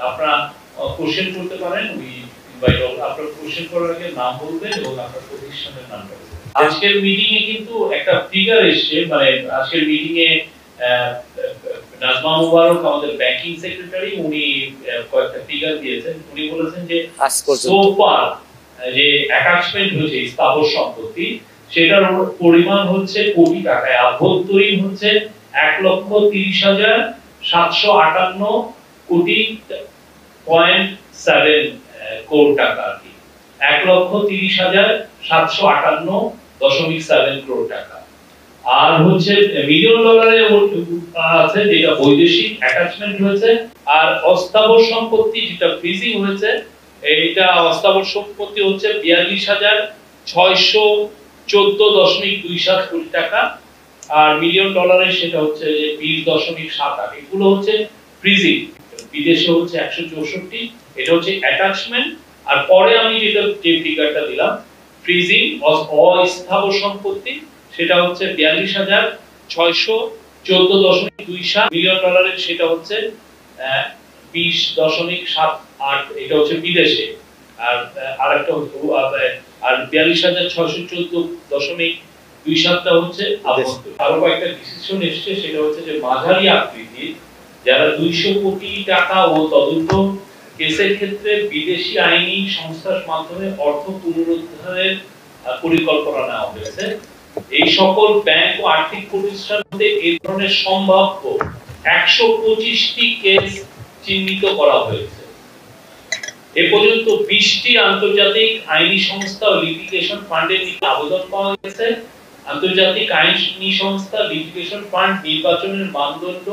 আপনারা কোশ্চেন করতে পারেন। We invite all. আপনারা কোশ্চেন করার আগে নাম বলবেন এবং আপনার প্রতিষ্ঠানের নামটা বলবেন। আজকের মিটিং এ কিন্তু একটা ফিগার এসেছে, মানে আজকের মিটিং এ নাজমা মুবারক আমাদের ব্যাংকিং সেক্রেটারি, উনি কয়েকটা ফিগার দিয়েছেন। উনি বলেছেন যে সোফার যে অ্যাটাচমেন্ট হয়েছে স্থাবর সম্পত্তি, সেটার পরিমাণ হচ্ছে কোটি টাকায়, আভ্যন্তরীণ হচ্ছে 1,30,758 কোটি 0.7 কোটি টাকা আর কি, 1,30,758.7 কোটি টাকা। আর হচ্ছে মিলিয়ন ডলারে আছে যেটা বৈদেশিক অ্যাটাচমেন্ট হয়েছে। আর অস্থাবর সম্পত্তি যেটা ফ্রিজিং হয়েছে, এটা অস্থাবর সম্পত্তি হচ্ছে 42,614.27 কোটি টাকা। আর মিলিয়ন ডলারে সেটা হচ্ছে যে 20.78। এগুলো হচ্ছে ফ্রিজিং, বিদেশে হচ্ছে 164, এটা হচ্ছে অ্যাটাচমেন্ট। আর পরে আমি যেটা যে ফিগারটা দিলাম ফ্রিজিং অস্থাবর সম্পত্তি, সেটা হচ্ছে 42,614.27 মিলিয়ন ডলারের, সেটা হচ্ছে 20.78, এটা হচ্ছে বিদেশে। আর আরেকটা আর 42,614.27টা হচ্ছে আভ্যন্তরীণ। আরো কয়েকটা ডিসিশন এসেছে, সেটা হচ্ছে যে মাঝারি আকৃতির যারা 200 কোটি টাকা ও তদন্ত কেসের ক্ষেত্রে বিদেশি আইনি সংস্থার মাধ্যমে অর্থ পুনরুদ্ধারের পরিকল্পনা নেওয়া হয়েছে। এই সকল ব্যাংক ও আর্থিক প্রতিষ্ঠানগুলোতে এই ধরনের সম্ভাব্য 125টি কেস চিহ্নিত করা হয়েছে। এ পর্যন্ত 20টি আন্তর্জাতিক আইনি সংস্থা ও লিটিগেশন ফান্ডের নিকট আবেদন পাওয়া গেছে। আন্তর্জাতিক আইনি সংস্থা লিটিগেশন ফান্ড নির্বাচনের মানদণ্ড